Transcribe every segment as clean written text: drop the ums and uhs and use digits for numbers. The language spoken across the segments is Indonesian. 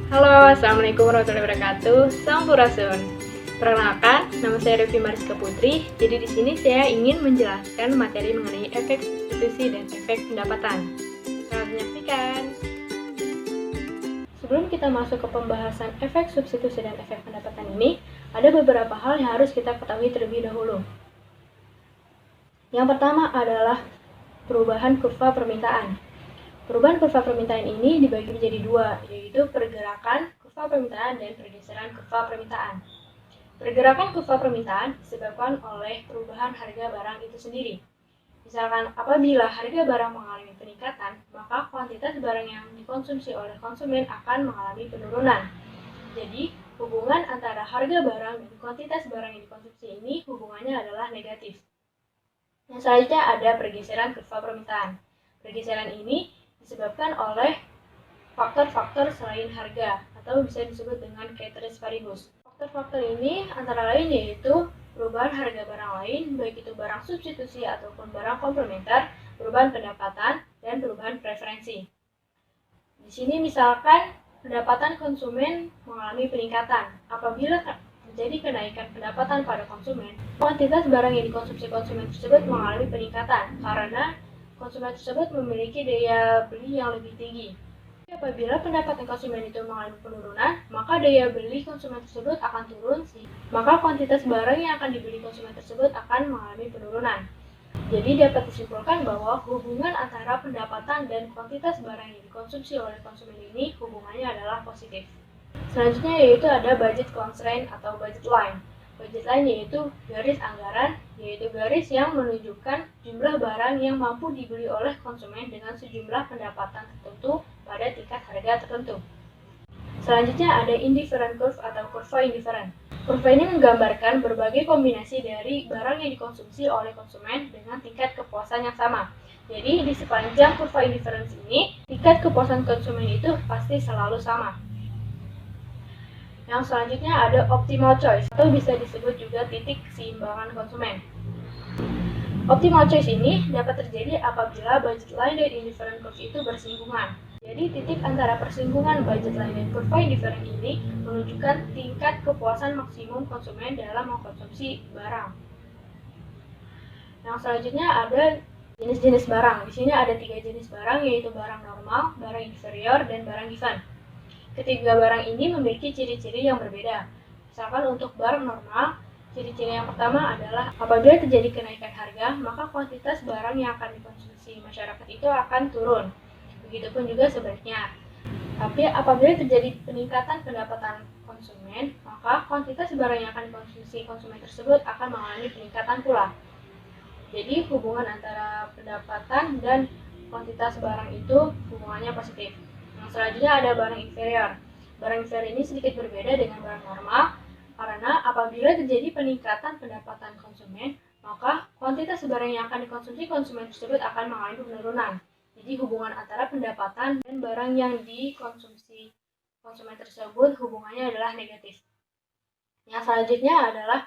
Halo, Assalamualaikum warahmatullahi wabarakatuh. Sampurasun. Perkenalkan, nama saya Revi Mariska Putri. Jadi di sini saya ingin menjelaskan materi mengenai efek substitusi dan efek pendapatan. Selamat menyaksikan. Sebelum kita masuk ke pembahasan efek substitusi dan efek pendapatan ini, ada beberapa hal yang harus kita ketahui terlebih dahulu. Yang pertama adalah perubahan kurva permintaan. Perubahan kurva permintaan ini dibagi menjadi dua, yaitu pergerakan kurva permintaan dan pergeseran kurva permintaan. Pergerakan kurva permintaan disebabkan oleh perubahan harga barang itu sendiri. Misalkan, apabila harga barang mengalami peningkatan, maka kuantitas barang yang dikonsumsi oleh konsumen akan mengalami penurunan. Jadi, hubungan antara harga barang dan kuantitas barang yang dikonsumsi ini hubungannya adalah negatif. Yang selanjutnya ada pergeseran kurva permintaan. Pergeseran ini disebabkan oleh faktor-faktor selain harga atau bisa disebut dengan ceteris paribus. Faktor-faktor ini antara lain yaitu perubahan harga barang lain, baik itu barang substitusi ataupun barang komplementer, perubahan pendapatan, dan perubahan preferensi. Di sini misalkan pendapatan konsumen mengalami peningkatan. Apabila terjadi kenaikan pendapatan pada konsumen, kuantitas barang yang dikonsumsi konsumen tersebut mengalami peningkatan karena konsumen tersebut memiliki daya beli yang lebih tinggi. Apabila pendapatan konsumen itu mengalami penurunan, maka daya beli konsumen tersebut akan turun, maka kuantitas barang yang akan dibeli konsumen tersebut akan mengalami penurunan. Jadi dapat disimpulkan bahwa hubungan antara pendapatan dan kuantitas barang yang dikonsumsi oleh konsumen ini hubungannya adalah positif. Selanjutnya yaitu ada budget constraint atau budget line. Budget line yaitu garis anggaran, yaitu garis yang menunjukkan jumlah barang yang mampu dibeli oleh konsumen dengan sejumlah pendapatan tertentu pada tingkat harga tertentu. Selanjutnya ada indifferent curve atau kurva indifferent. Kurva ini menggambarkan berbagai kombinasi dari barang yang dikonsumsi oleh konsumen dengan tingkat kepuasan yang sama. Jadi di sepanjang kurva indifference ini, tingkat kepuasan konsumen itu pasti selalu sama. Yang selanjutnya ada optimal choice atau bisa disebut juga titik keseimbangan konsumen. Optimal choice ini dapat terjadi apabila budget line dan indifferent curve itu bersinggungan. Jadi titik antara persinggungan budget line dan kurva indifferent ini menunjukkan tingkat kepuasan maksimum konsumen dalam mengkonsumsi barang. Yang selanjutnya ada jenis-jenis barang. Di sini ada 3 jenis barang, yaitu barang normal, barang inferior, dan barang given. Ketiga barang ini memiliki ciri-ciri yang berbeda. Misalkan untuk barang normal, ciri-ciri yang pertama adalah apabila terjadi kenaikan harga, maka kuantitas barang yang akan dikonsumsi masyarakat itu akan turun. Begitupun juga sebaliknya. Tapi apabila terjadi peningkatan pendapatan konsumen, maka kuantitas barang yang akan dikonsumsi konsumen tersebut akan mengalami peningkatan pula. Jadi hubungan antara pendapatan dan kuantitas barang itu hubungannya positif. Yang selanjutnya ada barang inferior. Barang inferior ini sedikit berbeda dengan barang normal karena apabila terjadi peningkatan pendapatan konsumen, maka kuantitas barang yang akan dikonsumsi konsumen tersebut akan mengalami penurunan. Jadi hubungan antara pendapatan dan barang yang dikonsumsi konsumen tersebut hubungannya adalah negatif. Yang selanjutnya adalah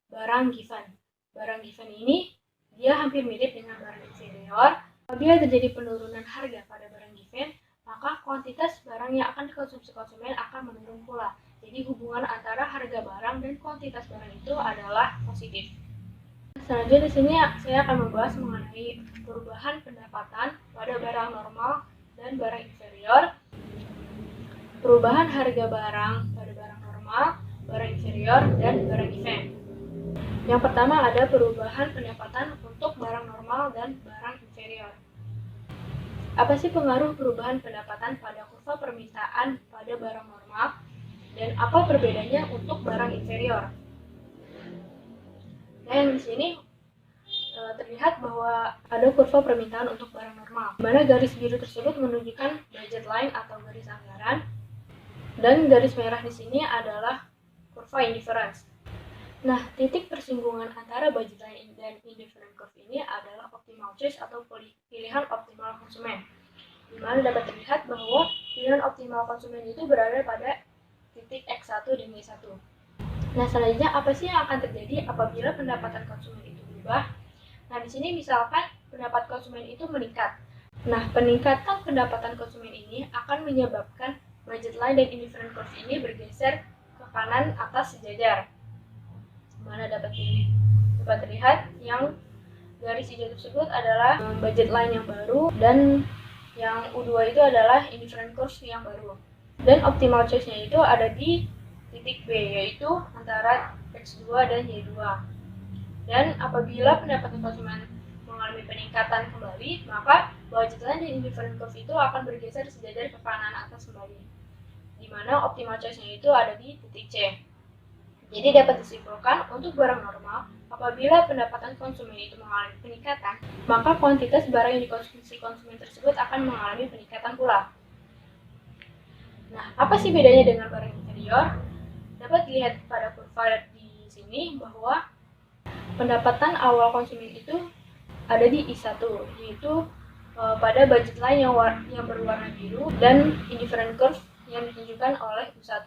barang given. Barang given ini dia hampir mirip dengan barang inferior. Apabila terjadi penurunan harga pada barang given, maka kuantitas barang yang akan dikonsumsi konsumen akan menurun pula. Jadi hubungan antara harga barang dan kuantitas barang itu adalah positif. Selanjutnya di sini saya akan membahas mengenai perubahan pendapatan pada barang normal dan barang inferior. Perubahan harga barang pada barang normal, barang inferior, dan barang given. Yang pertama ada perubahan pendapatan untuk barang normal dan barang inferior. Apa sih pengaruh perubahan pendapatan pada kurva permintaan pada barang normal dan apa perbedaannya untuk barang inferior? Dan di sini terlihat bahwa ada kurva permintaan untuk barang normal, di mana garis biru tersebut menunjukkan budget line atau garis anggaran, dan garis merah di sini adalah kurva indifference. Nah, titik persinggungan antara budget line dan indifferent curve ini adalah optimal choice atau pilihan optimal konsumen, di mana dapat terlihat bahwa pilihan optimal konsumen itu berada pada titik X1 dan Y1. Nah, selanjutnya apa sih yang akan terjadi apabila pendapatan konsumen itu berubah? Nah, di sini misalkan pendapat konsumen itu meningkat. Nah, peningkatan pendapatan konsumen ini akan menyebabkan budget line dan indifferent curve ini bergeser ke kanan atas sejajar. Mana dapat terlihat yang garis hijau tersebut adalah budget line yang baru, dan yang U2 itu adalah indifferent curve yang baru. Dan optimal choice-nya itu ada di titik B, yaitu antara X2 dan Y2. Dan apabila pendapatan konsumen mengalami peningkatan kembali, maka budget line dan indifferent curve itu akan bergeser sejajar ke kanan atas kembali, di mana optimal choice-nya itu ada di titik C. Jadi dapat disimpulkan, untuk barang normal, apabila pendapatan konsumen itu mengalami peningkatan, maka kuantitas barang yang dikonsumsi konsumen tersebut akan mengalami peningkatan pula. Nah, apa sih bedanya dengan barang inferior? Dapat dilihat pada kurva di sini bahwa pendapatan awal konsumen itu ada di I1, yaitu pada budget line yang berwarna biru dan indifferent curve yang ditunjukkan oleh U1.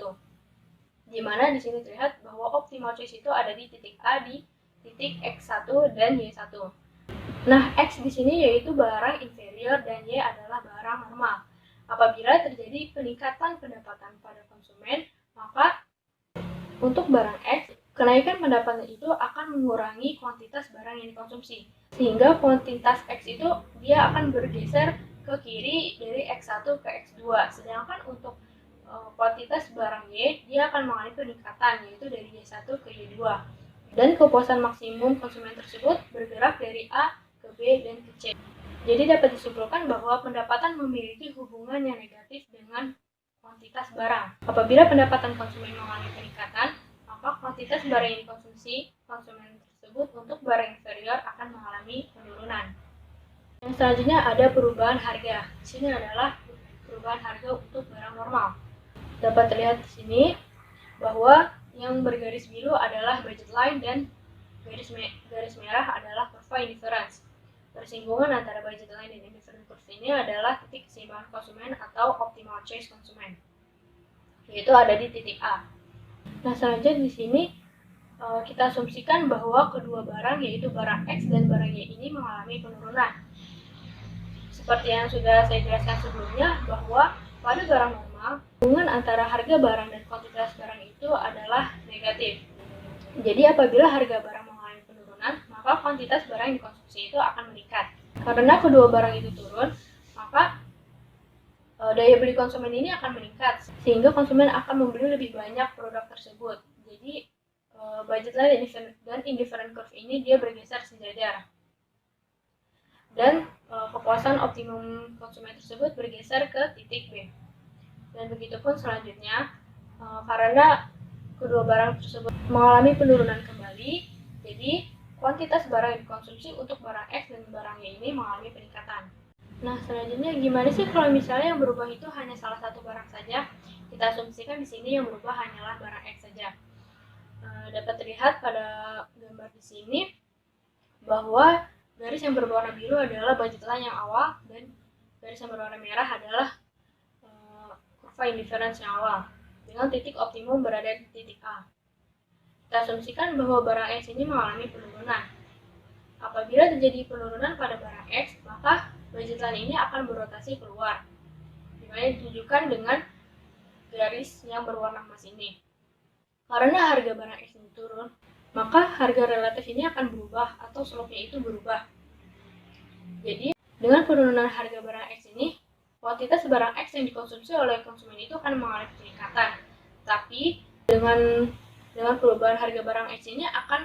Di mana di sini terlihat bahwa optimal choice itu ada di titik A, di titik X1 dan Y1. Nah, X di sini yaitu barang inferior dan Y adalah barang normal. Apabila terjadi peningkatan pendapatan pada konsumen, maka untuk barang X, kenaikan pendapatan itu akan mengurangi kuantitas barang yang dikonsumsi. Sehingga kuantitas X itu dia akan bergeser ke kiri dari X1 ke X2. Sedangkan untuk kuantitas barang Y, dia akan mengalami peningkatan, yaitu dari Y1 ke Y2. Dan kepuasan maksimum konsumen tersebut bergerak dari A ke B dan ke C. Jadi dapat disimpulkan bahwa pendapatan memiliki hubungan yang negatif dengan kuantitas barang. Apabila pendapatan konsumen mengalami peningkatan, maka kuantitas barang yang dikonsumsi konsumen tersebut untuk barang inferior akan mengalami penurunan. Yang selanjutnya ada perubahan harga. Di sini adalah perubahan harga untuk barang normal. Dapat terlihat di sini bahwa yang bergaris biru adalah budget line dan garis merah adalah kurva indifference. Persinggungan antara budget line dan indifferent curve ini adalah titik keseimbangan konsumen atau optimal choice konsumen, yaitu ada di titik A. Nah, selanjutnya di sini kita asumsikan bahwa kedua barang, yaitu barang X dan barang Y ini mengalami penurunan. Seperti yang sudah saya jelaskan sebelumnya, bahwa pada barang normal, hubungan antara harga barang dan kuantitas barang itu adalah negatif. Jadi apabila harga barang mengalami penurunan, maka kuantitas barang yang dikonsumsi itu akan meningkat. Karena kedua barang itu turun, maka daya beli konsumen ini akan meningkat, sehingga konsumen akan membeli lebih banyak produk tersebut. Jadi budget line dan indifferent curve ini dia bergeser sejajar. Dan kepuasan optimum konsumen tersebut bergeser ke titik B. Dan begitupun selanjutnya, karena kedua barang tersebut mengalami penurunan kembali, jadi kuantitas barang yang dikonsumsi untuk barang X dan barang Y ini mengalami peningkatan. Nah, selanjutnya gimana sih kalau misalnya yang berubah itu hanya salah satu barang saja? Kita asumsikan di sini yang berubah hanyalah barang X saja. Dapat terlihat pada gambar di sini bahwa garis yang berwarna biru adalah budget line yang awal, dan garis yang berwarna merah adalah kurva indifference yang awal, dengan titik optimum berada di titik A. Kita asumsikan bahwa barang X ini mengalami penurunan. Apabila terjadi penurunan pada barang X, maka budget line ini akan berotasi keluar, dimana ditunjukkan dengan garis yang berwarna emas ini. Karena harga barang X ini turun, maka harga relatif ini akan berubah atau slope-nya itu berubah. Jadi, dengan penurunan harga barang X ini, kuantitas barang X yang dikonsumsi oleh konsumen itu akan mengalami peningkatan. Tapi, dengan perubahan harga barang X ini akan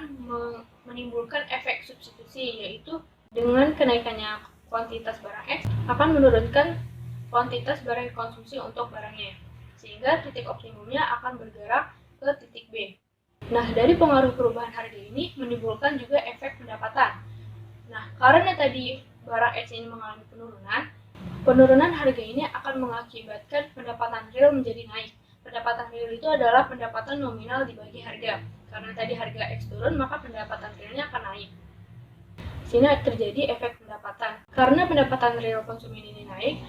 menimbulkan efek substitusi, yaitu dengan kenaikannya kuantitas barang X akan menurunkan kuantitas barang yang dikonsumsi untuk barangnya, sehingga titik optimumnya akan bergerak ke titik B. Nah, dari pengaruh perubahan harga ini menimbulkan juga efek pendapatan. Nah, karena tadi barang X ini mengalami penurunan harga ini akan mengakibatkan pendapatan real menjadi naik. Pendapatan real itu adalah pendapatan nominal dibagi harga. Karena tadi harga X turun, maka pendapatan realnya akan naik. Sini terjadi efek pendapatan. Karena pendapatan real konsumen ini naik,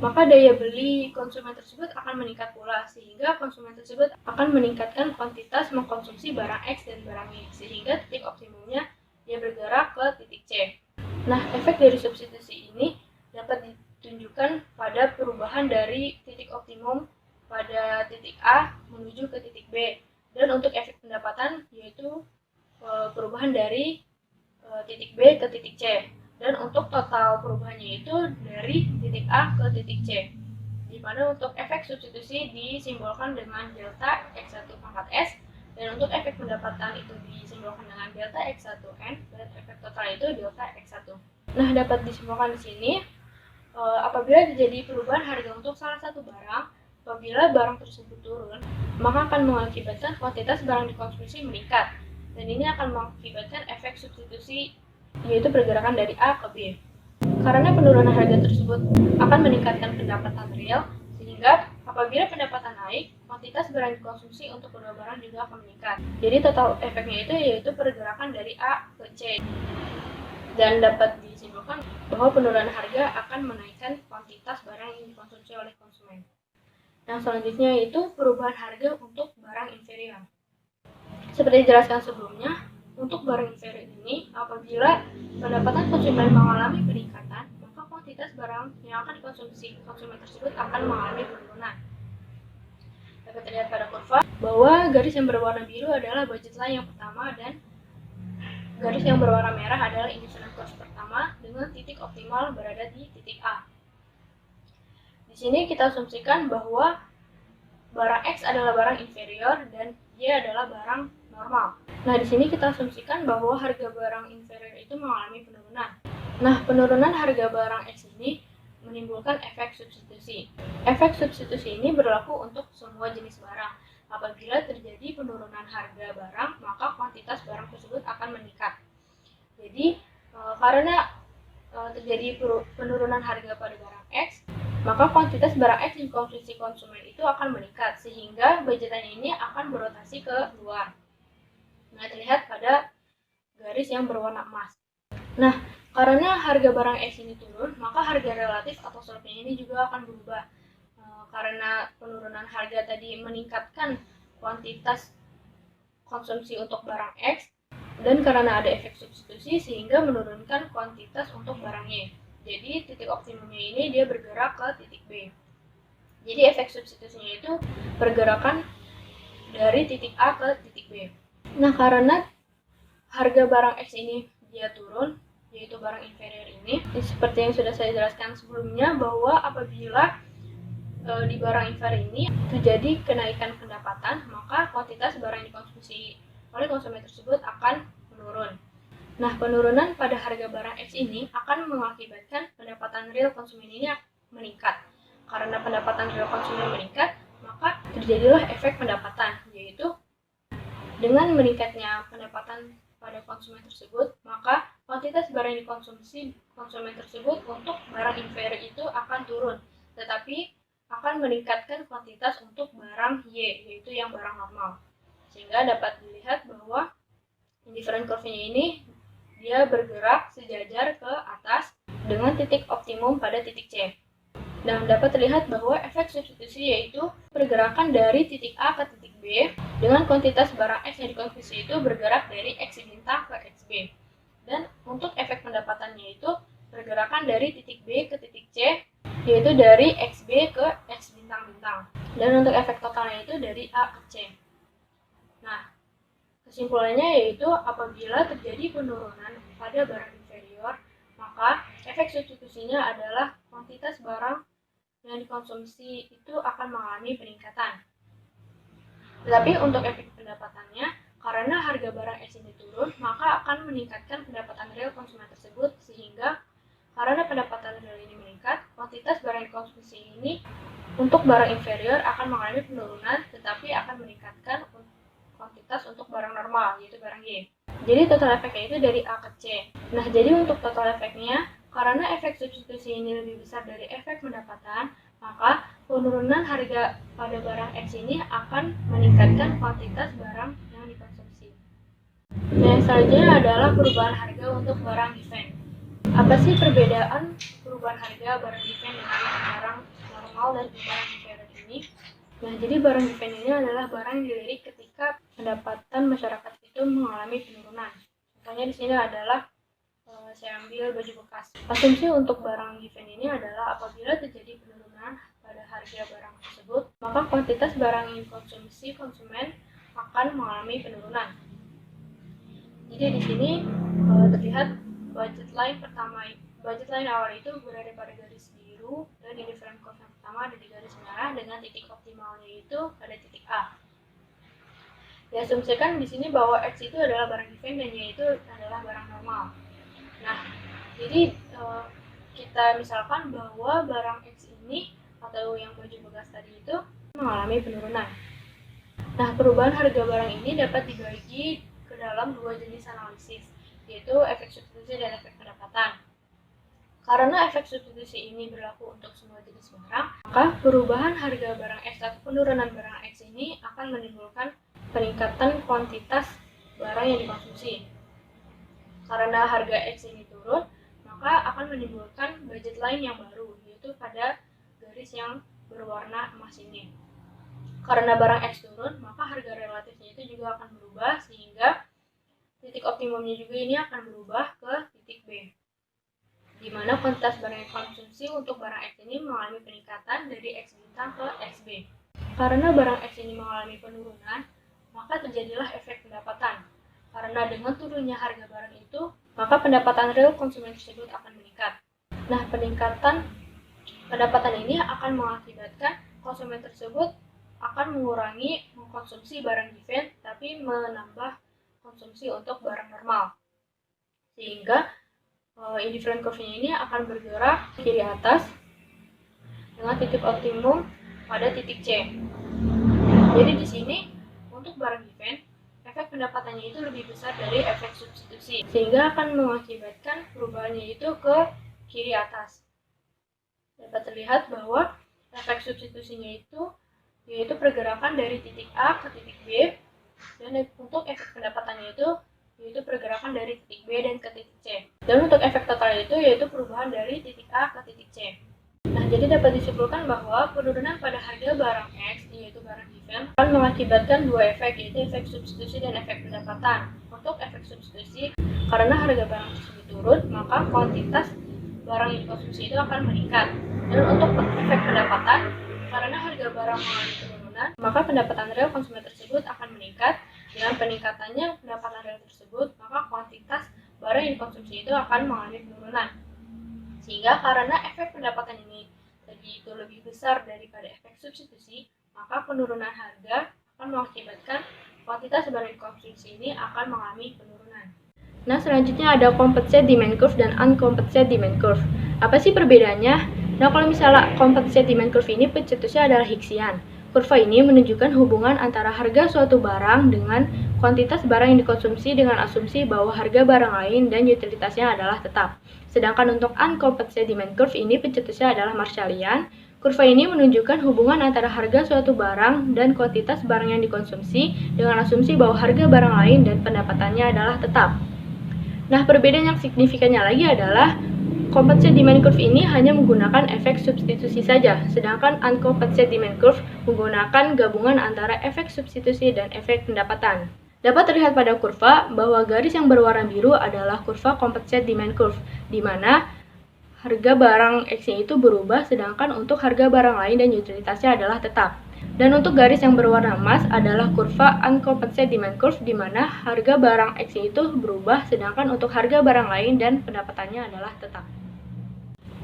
maka daya beli konsumen tersebut akan meningkat pula, sehingga konsumen tersebut akan meningkatkan kuantitas mengkonsumsi barang X dan barang Y, sehingga titik optimumnya dia bergerak ke titik C. Nah, efek dari substitusi ini dapat ditunjukkan pada perubahan dari titik optimum pada titik A menuju ke titik B. Dan untuk efek pendapatan yaitu perubahan dari titik B ke titik C. Dan untuk total perubahannya itu dari titik A ke titik C. Di mana untuk efek substitusi disimbolkan dengan delta X1 pangkat S, dan untuk efek pendapatan itu disimbolkan dengan delta X1N, dan efek total itu delta X1. Nah, dapat disimpulkan di sini, apabila terjadi perubahan harga untuk salah satu barang, apabila barang tersebut turun, maka akan mengakibatkan kuantitas barang dikonsumsi meningkat, dan ini akan mengakibatkan efek substitusi, yaitu pergerakan dari A ke B. Karena penurunan harga tersebut akan meningkatkan pendapatan real, sehingga apabila pendapatan naik, kuantitas barang dikonsumsi untuk kedua barang juga akan meningkat. Jadi total efeknya itu yaitu pergerakan dari A ke C. Dan dapat disimpulkan bahwa penurunan harga akan menaikkan kuantitas barang yang dikonsumsi oleh konsumen. Yang selanjutnya yaitu perubahan harga untuk barang inferior. Seperti dijelaskan sebelumnya, untuk barang inferior ini, apabila pendapatan konsumen mengalami peningkatan, maka kuantitas barang yang akan dikonsumsi konsumen tersebut akan mengalami penurunan. Dapat terlihat pada kurva bahwa garis yang berwarna biru adalah budget line yang pertama, dan garis yang berwarna merah adalah indifferent cost pertama dengan titik optimal berada di titik A. Di sini kita asumsikan bahwa barang X adalah barang inferior dan Y adalah barang normal. Nah, di sini kita asumsikan bahwa harga barang inferior itu mengalami penurunan. Nah, penurunan harga barang X ini menimbulkan efek substitusi. Efek substitusi ini berlaku untuk semua jenis barang. Apabila terjadi penurunan harga barang, maka kuantitas barang tersebut akan meningkat. Jadi, karena terjadi penurunan harga pada barang X, maka kuantitas barang X yang dikonsumsi konsumen itu akan meningkat, sehingga budgetannya ini akan berotasi ke luar. Nah, terlihat pada garis yang berwarna emas. Nah, karena harga barang X ini turun, maka harga relatif atau slope-nya ini juga akan berubah. Karena penurunan harga tadi meningkatkan kuantitas konsumsi untuk barang X, dan karena ada efek substitusi sehingga menurunkan kuantitas untuk barang Y. Jadi titik optimumnya ini dia bergerak ke titik B. Jadi efek substitusinya itu pergerakan dari titik A ke titik B. Nah, karena harga barang X ini dia turun, yaitu barang inferior ini, seperti yang sudah saya jelaskan sebelumnya, bahwa apabila di barang inferior ini terjadi kenaikan pendapatan, maka kuantitas barang yang dikonsumsi oleh konsumen tersebut akan menurun. Nah, penurunan pada harga barang X ini akan mengakibatkan pendapatan real konsumen ini meningkat. Karena pendapatan real konsumen meningkat, maka terjadilah efek pendapatan, yaitu dengan meningkatnya pendapatan pada konsumen tersebut, maka kuantitas barang yang dikonsumsi konsumen tersebut untuk barang inferior itu akan turun, tetapi akan meningkatkan kuantitas untuk barang Y, yaitu yang barang normal. Sehingga dapat dilihat bahwa indifferent curve-nya ini dia bergerak sejajar ke atas dengan titik optimum pada titik C. Dan dapat terlihat bahwa efek substitusi yaitu pergerakan dari titik A ke titik B dengan kuantitas barang X yang dikonsumsi itu bergerak dari X bintang ke XB. Dan untuk efek pendapatannya itu pergerakan dari titik B ke titik C, yaitu dari XB ke X bintang-bintang. Dan untuk efek totalnya itu dari A ke C. Nah, kesimpulannya yaitu apabila terjadi penurunan pada barang inferior, maka efek substitusinya adalah kuantitas barang yang dikonsumsi itu akan mengalami peningkatan. Tetapi untuk efek pendapatannya, karena harga barang X ini turun, maka akan meningkatkan pendapatan real konsumen tersebut, sehingga karena pendapatan real ini meningkat, kuantitas barang yang dikonsumsi ini untuk barang inferior akan mengalami penurunan, tetapi akan meningkatkan kuantitas untuk barang normal, yaitu barang Y. Jadi total efeknya itu dari A ke C. Nah, jadi untuk total efeknya, karena efek substitusi ini lebih besar dari efek pendapatan, maka penurunan harga pada barang X ini akan meningkatkan kuantitas barang yang dikonsumsi. Nah, yang selanjutnya adalah perubahan harga untuk barang given. Apa sih perbedaan perubahan harga barang given dengan barang normal dan barang inferior ini? Nah, jadi barang given ini adalah barang yang dilirik ketika pendapatan masyarakat itu mengalami penurunan. Contohnya di sini adalah saya ambil baju bekas. Asumsi untuk barang given ini adalah apabila terjadi penurunan pada harga barang tersebut, maka kuantitas barang yang dikonsumsi konsumen akan mengalami penurunan. Jadi di sini terlihat budget line awal itu berada pada garis biru dan indifferent curve yang pertama ada di garis merah dengan titik optimalnya itu pada titik A. Diasumsikan di sini bahwa X itu adalah barang given dan Y itu adalah barang normal. Nah, jadi kita misalkan bahwa barang X ini atau yang baju bekas tadi itu mengalami penurunan. Nah, perubahan harga barang ini dapat dibagi ke dalam dua jenis analisis, yaitu efek substitusi dan efek pendapatan. Karena efek substitusi ini berlaku untuk semua jenis barang, maka perubahan harga barang X atau penurunan barang X ini akan menimbulkan peningkatan kuantitas barang yang dikonsumsi. Karena harga X ini turun, maka akan menimbulkan budget line yang baru, yaitu pada garis yang berwarna emas ini. Karena barang X turun, maka harga relatifnya itu juga akan berubah, sehingga titik optimumnya juga ini akan berubah ke titik B, di mana kuantitas barang yang dikonsumsi untuk barang X ini mengalami peningkatan dari X bintang ke XB. Karena barang X ini mengalami penurunan, maka terjadilah efek pendapatan. Karena dengan turunnya harga barang itu, maka pendapatan real konsumen tersebut akan meningkat. Nah, peningkatan pendapatan ini akan mengakibatkan konsumen tersebut akan mengurangi mengkonsumsi barang given, tapi menambah konsumsi untuk barang normal. Sehingga indifferent curve-nya ini akan bergerak ke kiri atas dengan titik optimum pada titik C. Jadi di sini untuk barang given, efek pendapatannya itu lebih besar dari efek substitusi, sehingga akan mengakibatkan perubahannya itu ke kiri atas. Dapat terlihat bahwa efek substitusinya itu yaitu pergerakan dari titik A ke titik B, dan untuk efek pendapatannya itu yaitu pergerakan dari titik B dan ke titik C. Dan untuk efek total itu yaitu perubahan dari titik A ke titik C. Nah, jadi dapat disimpulkan bahwa penurunan pada harga barang X, yaitu barang given, akan mengakibatkan dua efek, yaitu efek substitusi dan efek pendapatan. Untuk efek substitusi, karena harga barang tersebut turun, maka kuantitas barang yang dikonsumsi itu akan meningkat. Dan untuk efek pendapatan, karena harga barang mengalami penurunan, maka pendapatan real konsumen tersebut akan meningkat. Dengan peningkatannya pendapatan real tersebut, maka kuantitas barang yang dikonsumsi itu akan mengalami penurunan. Sehingga karena efek pendapatan ini tadi itu lebih besar daripada efek substitusi, maka penurunan harga akan mengakibatkan kuantitas barang yang dikonsumsi ini akan mengalami penurunan. Nah, selanjutnya ada composite demand curve dan uncomposite demand curve. Apa sih perbedaannya? Nah, kalau misalnya composite demand curve ini pencetusnya adalah Hicksian. Kurva ini menunjukkan hubungan antara harga suatu barang dengan kuantitas barang yang dikonsumsi dengan asumsi bahwa harga barang lain dan utilitasnya adalah tetap. Sedangkan untuk uncomposite demand curve ini pencetusnya adalah Marshallian. Kurva ini menunjukkan hubungan antara harga suatu barang dan kuantitas barang yang dikonsumsi dengan asumsi bahwa harga barang lain dan pendapatannya adalah tetap. Nah, perbedaan yang signifikannya lagi adalah composite demand curve ini hanya menggunakan efek substitusi saja, sedangkan uncomposite demand curve menggunakan gabungan antara efek substitusi dan efek pendapatan. Dapat terlihat pada kurva bahwa garis yang berwarna biru adalah kurva composite demand curve, di mana harga barang X itu berubah, sedangkan untuk harga barang lain dan utilitasnya adalah tetap. Dan untuk garis yang berwarna emas adalah kurva uncomposite demand curve, di mana harga barang X itu berubah, sedangkan untuk harga barang lain dan pendapatannya adalah tetap.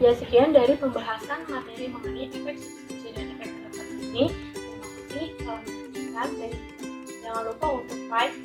Ya, sekian dari pembahasan materi mengenai efek substitusi dan efek pendapatan ini. Terima kasih telah menyaksikan, dan jangan lupa untuk like,